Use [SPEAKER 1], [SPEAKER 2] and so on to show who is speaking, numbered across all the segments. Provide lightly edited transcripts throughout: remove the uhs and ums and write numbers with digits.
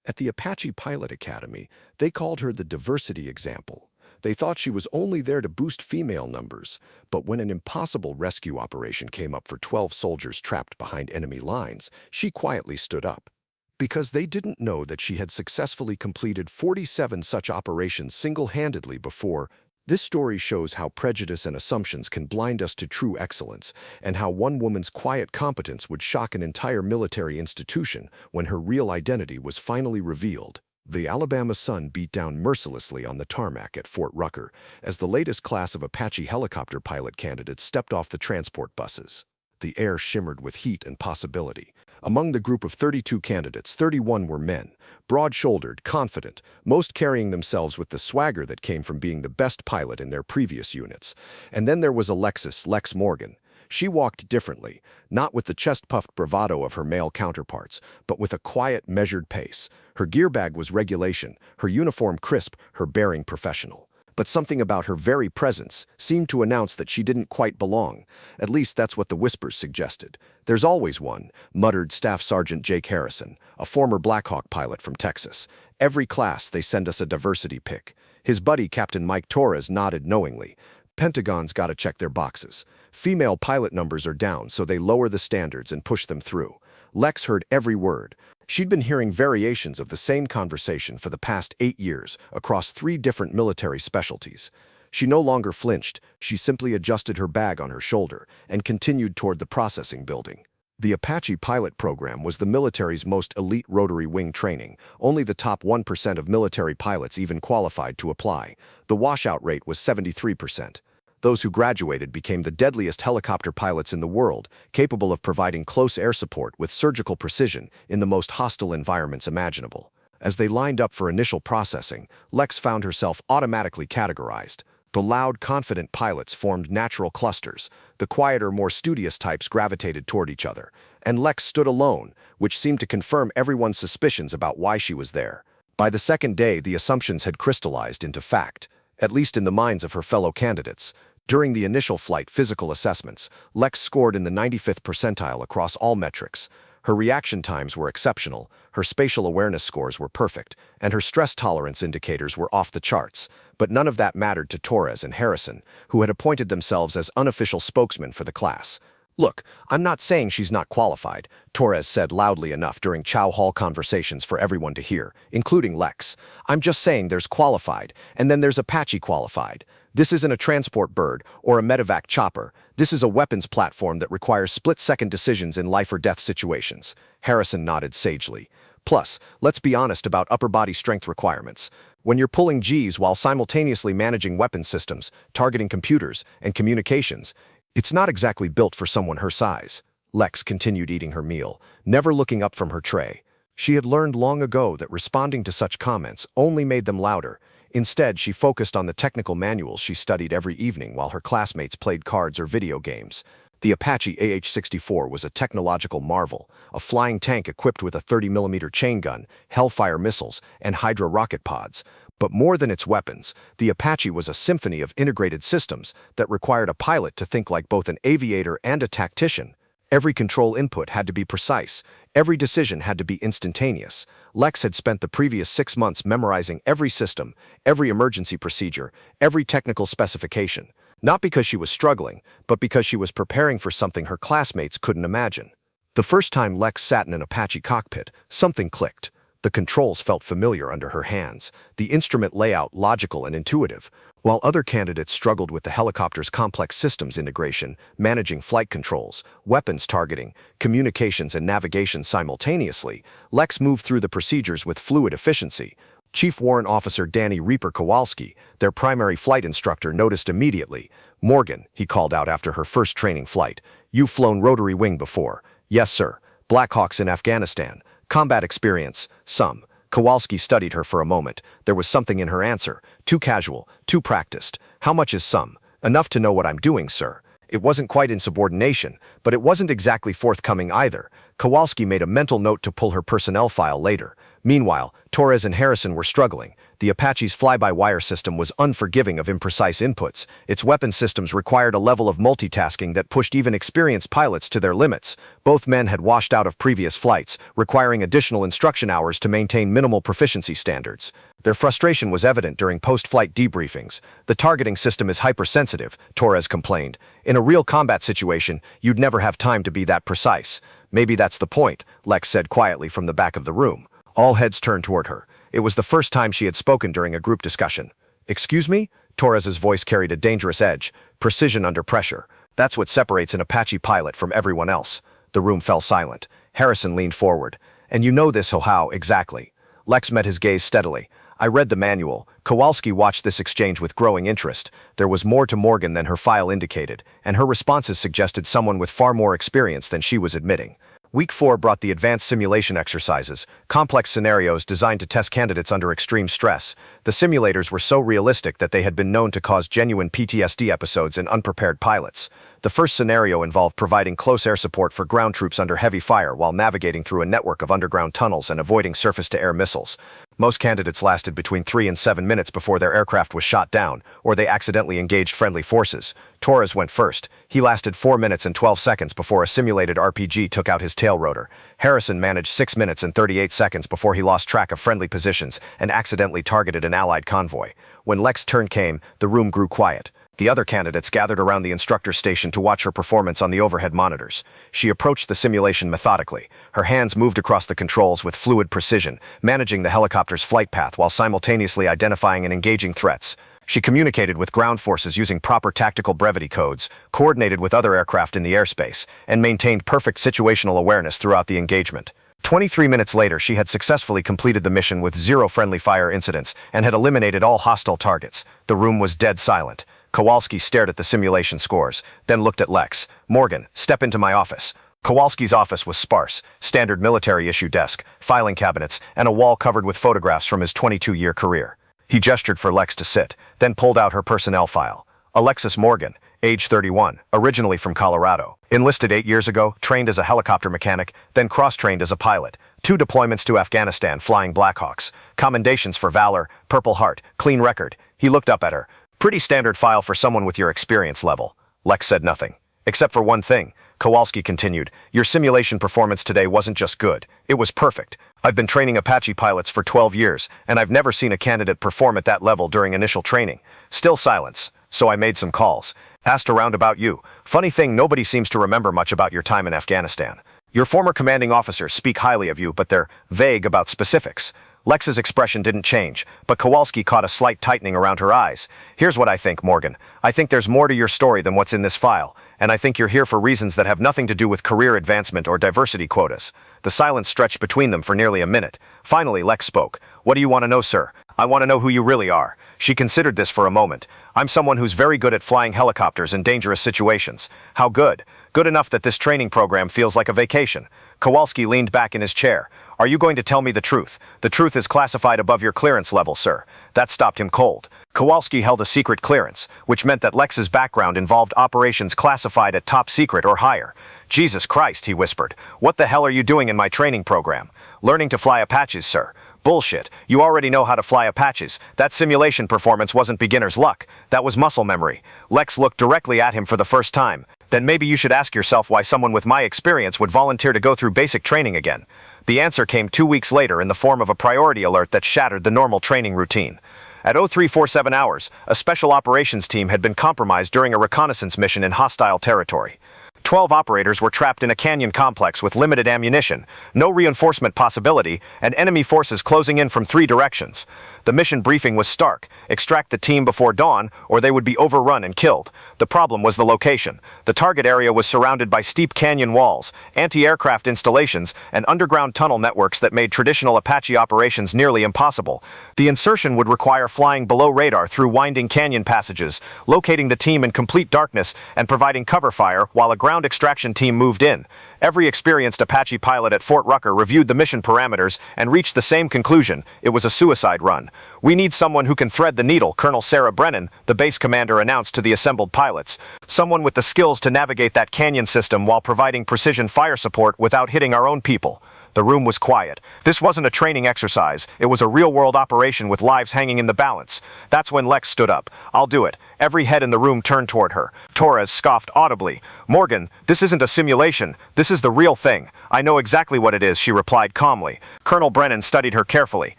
[SPEAKER 1] At the Apache Pilot Academy, they called her the diversity example. They thought she was only there to boost female numbers, but when an impossible rescue operation came up for 12 soldiers trapped behind enemy lines, she quietly stood up. Because they didn't know that she had successfully completed 47 such operations single-handedly before. This story shows how prejudice and assumptions can blind us to true excellence, and how one woman's quiet competence would shock an entire military institution when her real identity was finally revealed. The Alabama sun beat down mercilessly on the tarmac at Fort Rucker as the latest class of Apache helicopter pilot candidates stepped off the transport buses. The air shimmered with heat and possibility. Among the group of 32 candidates, 31 were men, broad-shouldered, confident, most carrying themselves with the swagger that came from being the best pilot in their previous units. And then there was Alexis Lex Morgan. She walked differently, not with the chest-puffed bravado of her male counterparts, but with a quiet, measured pace. Her gear bag was regulation, her uniform crisp, her bearing professional. But something about her very presence seemed to announce that she didn't quite belong. At least that's what the whispers suggested. "There's always one," muttered Staff Sergeant Jake Harrison, a former Black Hawk pilot from Texas. "Every class they send us a diversity pick." His buddy Captain Mike Torres nodded knowingly. "Pentagon's gotta check their boxes. Female pilot numbers are down, so they lower the standards and push them through." Lex heard every word. She'd been hearing variations of the same conversation for the past 8 years across 3 different military specialties. She no longer flinched, she simply adjusted her bag on her shoulder and continued toward the processing building. The Apache pilot program was the military's most elite rotary wing training. Only the top 1% of military pilots even qualified to apply. The washout rate was 73%. Those who graduated became the deadliest helicopter pilots in the world, capable of providing close air support with surgical precision in the most hostile environments imaginable. As they lined up for initial processing, Lex found herself automatically categorized. The loud, confident pilots formed natural clusters. The quieter, more studious types gravitated toward each other. And Lex stood alone, which seemed to confirm everyone's suspicions about why she was there. By the second day, the assumptions had crystallized into fact, at least in the minds of her fellow candidates. During the initial flight physical assessments, Lex scored in the 95th percentile across all metrics. Her reaction times were exceptional, her spatial awareness scores were perfect, and her stress tolerance indicators were off the charts. But none of that mattered to Torres and Harrison, who had appointed themselves as unofficial spokesmen for the class. "Look, I'm not saying she's not qualified," Torres said loudly enough during Chow Hall conversations for everyone to hear, including Lex. "I'm just saying there's qualified, and then there's Apache qualified. This isn't a transport bird or a medevac chopper. This is a weapons platform that requires split-second decisions in life-or-death situations." Harrison nodded sagely. "Plus, let's be honest about upper body strength requirements. When you're pulling Gs while simultaneously managing weapons systems, targeting computers, and communications, it's not exactly built for someone her size." Lex continued eating her meal, never looking up from her tray. She had learned long ago that responding to such comments only made them louder. Instead, she focused on the technical manuals she studied every evening while her classmates played cards or video games. The Apache AH-64 was a technological marvel, a flying tank equipped with a 30mm chain gun, Hellfire missiles, and Hydra rocket pods. But more than its weapons, the Apache was a symphony of integrated systems that required a pilot to think like both an aviator and a tactician. Every control input had to be precise. Every decision had to be instantaneous. Lex had spent the previous 6 months memorizing every system, every emergency procedure, every technical specification. Not because she was struggling, but because she was preparing for something her classmates couldn't imagine. The first time Lex sat in an Apache cockpit, something clicked. The controls felt familiar under her hands, the instrument layout logical and intuitive. While other candidates struggled with the helicopter's complex systems integration, managing flight controls, weapons targeting, communications and navigation simultaneously, Lex moved through the procedures with fluid efficiency. Chief Warrant Officer Danny Reaper Kowalski, their primary flight instructor, noticed immediately. "Morgan," he called out after her first training flight, "you've flown rotary wing before." "Yes, sir. Black Hawks in Afghanistan." "Combat experience?" "Some." Kowalski studied her for a moment. There was something in her answer. "Too casual, too practiced." "How much is some?" "Enough to know what I'm doing, sir." It wasn't quite insubordination, but it wasn't exactly forthcoming either. Kowalski made a mental note to pull her personnel file later. Meanwhile, Torres and Harrison were struggling. The Apache's fly-by-wire system was unforgiving of imprecise inputs. Its weapon systems required a level of multitasking that pushed even experienced pilots to their limits. Both men had washed out of previous flights, requiring additional instruction hours to maintain minimal proficiency standards. Their frustration was evident during post-flight debriefings. The targeting system is hypersensitive, Torres complained. In a real combat situation, you'd never have time to be that precise. Maybe that's the point, Lex said quietly from the back of the room. All heads turned toward her. It was the first time she had spoken during a group discussion. "Excuse me?" Torres's voice carried a dangerous edge. Precision under pressure. That's what separates an Apache pilot from everyone else. The room fell silent. Harrison leaned forward. "And you know this, how exactly?" Lex met his gaze steadily. "I read the manual." Kowalski watched this exchange with growing interest. There was more to Morgan than her file indicated, and her responses suggested someone with far more experience than she was admitting. Week 4 brought the advanced simulation exercises, complex scenarios designed to test candidates under extreme stress. The simulators were so realistic that they had been known to cause genuine PTSD episodes in unprepared pilots. The first scenario involved providing close air support for ground troops under heavy fire while navigating through a network of underground tunnels and avoiding surface-to-air missiles. Most candidates lasted between 3 and 7 minutes before their aircraft was shot down, or they accidentally engaged friendly forces. Torres went first. He lasted 4 minutes and 12 seconds before a simulated RPG took out his tail rotor. Harrison managed 6 minutes and 38 seconds before he lost track of friendly positions and accidentally targeted an Allied convoy. When Lex's turn came, the room grew quiet. The other candidates gathered around the instructor's station to watch her performance on the overhead monitors. She approached the simulation methodically. Her hands moved across the controls with fluid precision, managing the helicopter's flight path while simultaneously identifying and engaging threats. She communicated with ground forces using proper tactical brevity codes, coordinated with other aircraft in the airspace, and maintained perfect situational awareness throughout the engagement. 23 minutes later, she had successfully completed the mission with 0 friendly fire incidents and had eliminated all hostile targets. The room was dead silent. Kowalski stared at the simulation scores, then looked at Lex. "Morgan, step into my office." Kowalski's office was sparse, standard military-issue desk, filing cabinets, and a wall covered with photographs from his 22-year career. He gestured for Lex to sit, then pulled out her personnel file. Alexis Morgan, age 31, originally from Colorado. Enlisted 8 years ago, trained as a helicopter mechanic, then cross-trained as a pilot. 2 deployments to Afghanistan flying Blackhawks. Commendations for valor, Purple Heart, clean record. He looked up at her. "Pretty standard file for someone with your experience level." Lex said nothing. "Except for one thing," Kowalski continued. "Your simulation performance today wasn't just good. It was perfect. I've been training Apache pilots for 12 years, and I've never seen a candidate perform at that level during initial training." Still silence. "So I made some calls. Asked around about you. Funny thing, nobody seems to remember much about your time in Afghanistan. Your former commanding officers speak highly of you, but they're vague about specifics." Lex's expression didn't change, but Kowalski caught a slight tightening around her eyes. "Here's what I think, Morgan. I think there's more to your story than what's in this file, and I think you're here for reasons that have nothing to do with career advancement or diversity quotas." The silence stretched between them for nearly a minute. Finally, Lex spoke. "What do you want to know, sir?" "I want to know who you really are." She considered this for a moment. "I'm someone who's very good at flying helicopters in dangerous situations." "How good?" "Good enough that this training program feels like a vacation." Kowalski leaned back in his chair. "Are you going to tell me the truth?" "The truth is classified above your clearance level, sir." That stopped him cold. Kowalski held a secret clearance, which meant that Lex's background involved operations classified at top secret or higher. "Jesus Christ," he whispered. "What the hell are you doing in my training program?" "Learning to fly Apaches, sir." "Bullshit. You already know how to fly Apaches. That simulation performance wasn't beginner's luck. That was muscle memory." Lex looked directly at him for the first time. "Then maybe you should ask yourself why someone with my experience would volunteer to go through basic training again." The answer came 2 weeks later in the form of a priority alert that shattered the normal training routine. At 0347 hours, a special operations team had been compromised during a reconnaissance mission in hostile territory. 12 operators were trapped in a canyon complex with limited ammunition, no reinforcement possibility, and enemy forces closing in from 3 directions. The mission briefing was stark: extract the team before dawn, or they would be overrun and killed. The problem was the location. The target area was surrounded by steep canyon walls, anti-aircraft installations, and underground tunnel networks that made traditional Apache operations nearly impossible. The insertion would require flying below radar through winding canyon passages, locating the team in complete darkness, and providing cover fire while a ground extraction team moved in. Every experienced Apache pilot at Fort Rucker reviewed the mission parameters and reached the same conclusion: it was a suicide run. "We need someone who can thread the needle," Colonel Sarah Brennan, the base commander, announced to the assembled pilots. "Someone with the skills to navigate that canyon system while providing precision fire support without hitting our own people."
[SPEAKER 2] The room was quiet. This wasn't a training exercise. It was a real-world operation with lives hanging in the balance. That's when Lex stood up. "I'll do it." Every head in the room turned toward her. Torres scoffed audibly. "Morgan, this isn't a simulation. This is the real thing." "I know exactly what it is," she replied calmly. Colonel Brennan studied her carefully.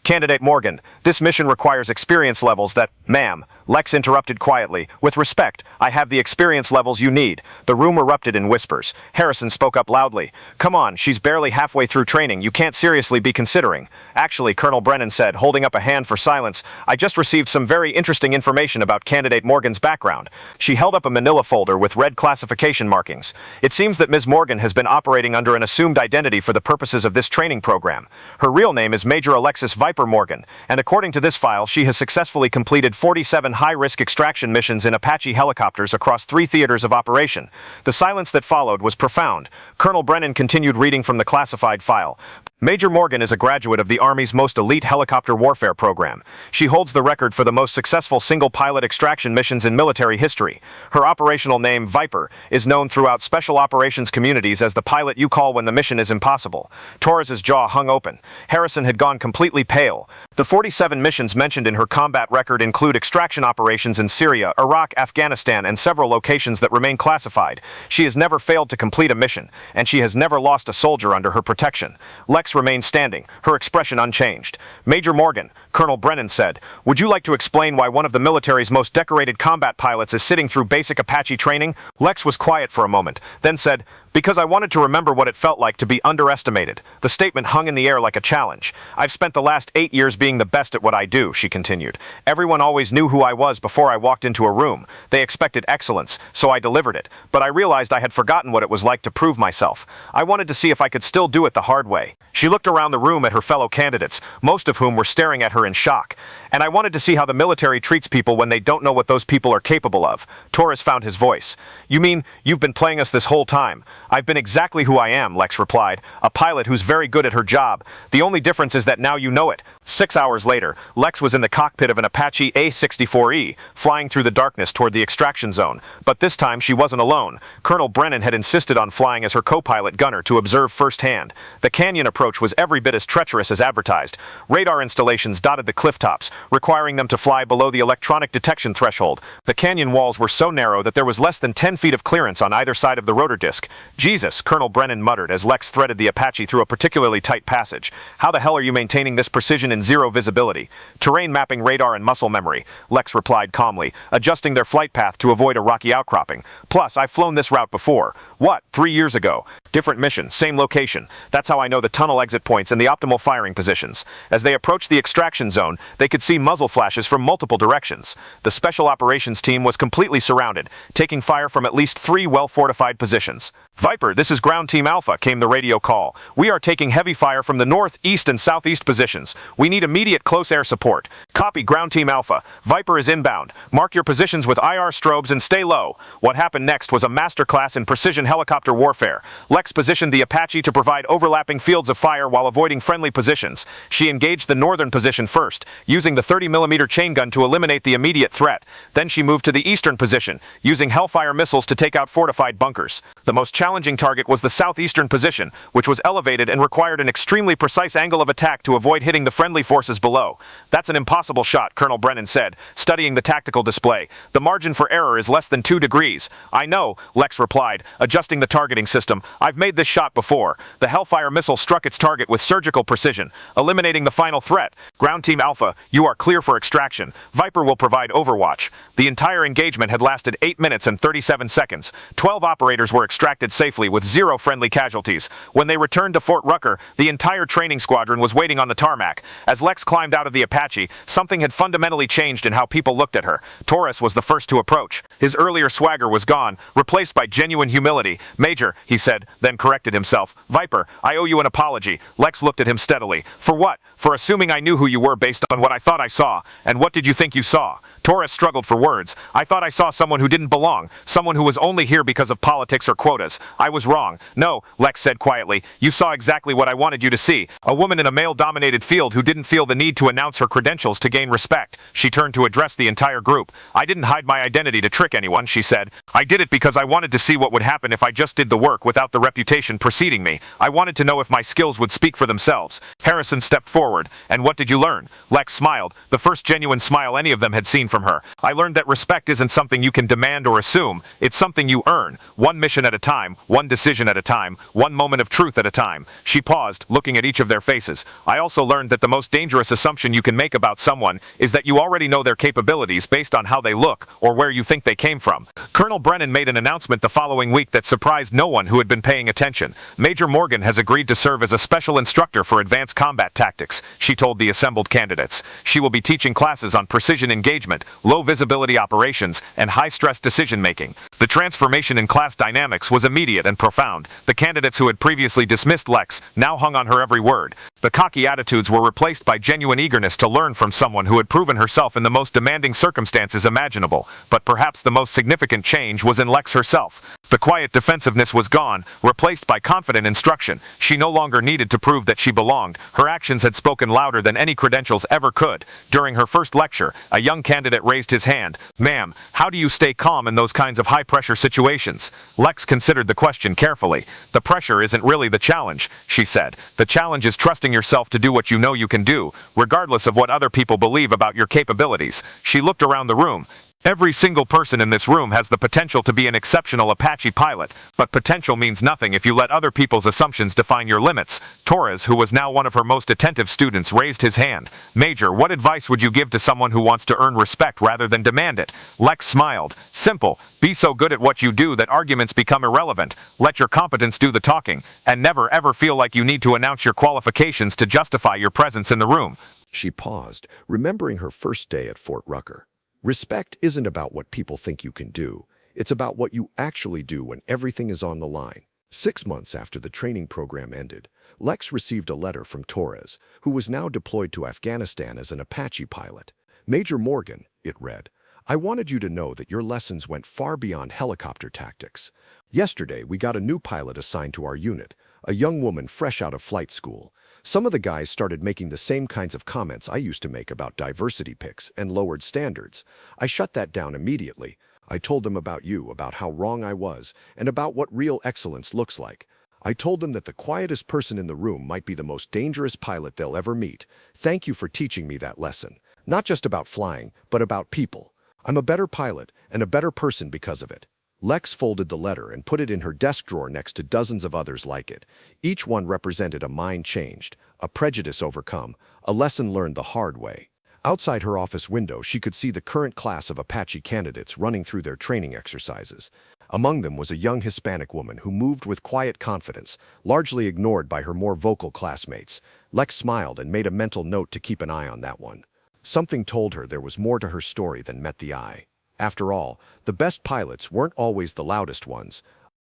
[SPEAKER 2] "Candidate Morgan, this mission requires experience levels that—" "Ma'am," Lex interrupted quietly. "With respect, I have the experience levels you need." The room erupted in whispers. Harrison spoke up loudly. "Come on, she's barely halfway through training. You can't seriously be considering." "Actually," Colonel Brennan said, holding up a hand for silence, "I just received some very interesting information about Candidate Morgan's background." She held up a manila folder with red classification markings. "It seems that Ms. Morgan has been operating under an assumed identity for the purposes of this training program. Her real name is Major Alexis Viper Morgan, and according to this file, she has successfully completed 47 high-risk extraction missions in Apache helicopters across 3 theaters of operation." The silence that followed was profound. Colonel Brennan continued reading from the classified file. Major Morgan is a graduate of the Army's most elite helicopter warfare program. She holds the record for the most successful single-pilot extraction missions in military history. Her operational name, Viper, is known throughout special operations communities as the pilot you call when the mission is impossible. Torres's jaw hung open. Harrison had gone completely pale. The 47 missions mentioned in her combat record include extraction operations in Syria, Iraq, Afghanistan, and several locations that remain classified. She has never failed to complete a mission, and she has never lost a soldier under her protection. Lex remained standing, her expression unchanged. "Major Morgan," Colonel Brennan said, "would you like to explain why one of the military's most decorated combat pilots is sitting through basic Apache training?" Lex was quiet for a moment, then said, "Because I wanted to remember what it felt like to be underestimated." The statement hung in the air like a challenge. "I've spent the last 8 years being the best at what I do," she continued. "Everyone always knew who I was before I walked into a room. They expected excellence, so I delivered it. But I realized I had forgotten what it was like to prove myself. I wanted to see if I could still do it the hard way." She looked around the room at her fellow candidates, most of whom were staring at her in shock. "And I wanted to see how the military treats people when they don't know what those people are capable of." Torres found his voice. "You mean, you've been playing us this whole time?" "I've been exactly who I am," Lex replied. "A pilot who's very good at her job. The only difference is that now you know it." 6 hours later, Lex was in the cockpit of an Apache A-64E, flying through the darkness toward the extraction zone. But this time she wasn't alone. Colonel Brennan had insisted on flying as her co-pilot gunner to observe firsthand. The canyon approach was every bit as treacherous as advertised. Radar installations dotted the cliff tops, requiring them to fly below the electronic detection threshold. The canyon walls were so narrow that there was less than 10 feet of clearance on either side of the rotor disc. "Jesus," Colonel Brennan muttered as Lex threaded the Apache through a particularly tight passage. "How the hell are you maintaining this precision in zero visibility?" "Terrain mapping, radar, and muscle memory," Lex replied calmly, adjusting their flight path to avoid a rocky outcropping. "Plus, I've flown this route before." "What? 3 years ago?" "Different mission, same location. That's how I know the tunnel exit points and the optimal firing positions." As they approached the extraction zone, they could see muzzle flashes from multiple directions. The special operations team was completely surrounded, taking fire from at least 3 well-fortified positions. "Viper, this is Ground Team Alpha," came the radio call. "We are taking heavy fire from the north, east, and southeast positions. We need immediate close air support." "Copy, Ground Team Alpha. Viper is inbound. Mark your positions with IR strobes and stay low." What happened next was a masterclass in precision helicopter warfare. Lex positioned the Apache to provide overlapping fields of fire while avoiding friendly positions. She engaged the northern position first, using the 30mm chain gun to eliminate the immediate threat. Then she moved to the eastern position, using Hellfire missiles to take out fortified bunkers. The most challenging target was the southeastern position, which was elevated and required an extremely precise angle of attack to avoid hitting the friendly forces below. "That's an impossible shot," Colonel Brennan said, studying the tactical display. "The margin for error is less than 2 degrees. "I know," Lex replied, adjusting the targeting system. "I've made this shot before." The Hellfire missile struck its target with surgical precision, eliminating the final threat. "Ground Team Alpha, you are clear for extraction. Viper will provide overwatch." The entire engagement had lasted 8 minutes and 37 seconds. 12 operators were extracted safely with 0 friendly casualties. When they returned to Fort Rucker, the entire training squadron was waiting on the tarmac. As Lex climbed out of the Apache, something had fundamentally changed in how people looked at her. Torres was the first to approach. His earlier swagger was gone, replaced by genuine humility. "Major," he said, then corrected himself. "Viper, I owe you an apology." Lex looked at him steadily. "For what?" "For assuming I knew who you were based on what I thought I saw." "And what did you think you saw?" Torres struggled for words. "I thought I saw someone who didn't belong, someone who was only here because of politics or quotas. I was wrong." "No," Lex said quietly, "you saw exactly what I wanted you to see. A woman in a male-dominated field who didn't feel the need to announce her credentials to gain respect. She turned to address the entire group. I didn't hide my identity to trick anyone, she said. I did it because I wanted to see what would happen if I just did the work without the reputation preceding me. I wanted to know if my skills would speak for themselves. Harrison stepped forward. And what did you learn? Lex smiled, the first genuine smile any of them had seen from her. I learned that respect isn't something you can demand or assume. It's something you earn. One mission at a time, one decision at a time, one moment of truth at a time. She paused, looking at each of their faces. I also learned that the most dangerous assumption you can make about someone is that you already know their capabilities based on how they look or where you think they came from. Colonel Brennan made an announcement the following week that surprised no one who had been paying attention. Major Morgan has agreed to serve as a special instructor for advanced combat tactics, she told the assembled candidates. She will be teaching classes on precision engagement, low visibility operations, and high-stress decision-making. The transformation in class dynamics was immediate and profound. The candidates who had previously dismissed Lex now hung on her every word. The cocky attitudes were replaced by genuine eagerness to learn from someone who had proven herself in the most demanding circumstances imaginable. But perhaps the most significant change was in Lex herself. The quiet defensiveness was gone, replaced by confident instruction. She no longer needed to prove that she belonged. Her actions had spoken louder than any credentials ever could. During her first lecture, a young candidate raised his hand. Ma'am, how do you stay calm in those kinds of high-pressure situations? Lex considered the question carefully. The pressure isn't really the challenge, she said. The challenge is trusting yourself to do what you know you can do, regardless of what other people believe about your capabilities. She looked around the room. Every single person in this room has the potential to be an exceptional Apache pilot, but potential means nothing if you let other people's assumptions define your limits. Torres, who was now one of her most attentive students, raised his hand. Major, what advice would you give to someone who wants to earn respect rather than demand it? Lex smiled. Simple. Be so good at what you do that arguments become irrelevant. Let your competence do the talking, and never ever feel like you need to announce your qualifications to justify your presence in the room.
[SPEAKER 1] She paused, remembering her first day at Fort Rucker. Respect isn't about what people think you can do. It's about what you actually do when everything is on the line. 6 months after the training program ended, Lex received a letter from Torres, who was now deployed to Afghanistan as an Apache pilot. Major Morgan, it read, I wanted you to know that your lessons went far beyond helicopter tactics. Yesterday, we got a new pilot assigned to our unit, a young woman fresh out of flight school. Some of the guys started making the same kinds of comments I used to make about diversity picks and lowered standards. I shut that down immediately. I told them about you, about how wrong I was, and about what real excellence looks like. I told them that the quietest person in the room might be the most dangerous pilot they'll ever meet. Thank you for teaching me that lesson. Not just about flying, but about people. I'm a better pilot and a better person because of it. Lex folded the letter and put it in her desk drawer next to dozens of others like it. Each one represented a mind changed, a prejudice overcome, a lesson learned the hard way. Outside her office window, she could see the current class of Apache candidates running through their training exercises. Among them was a young Hispanic woman who moved with quiet confidence, largely ignored by her more vocal classmates. Lex smiled and made a mental note to keep an eye on that one. Something told her there was more to her story than met the eye. After all, the best pilots weren't always the loudest ones.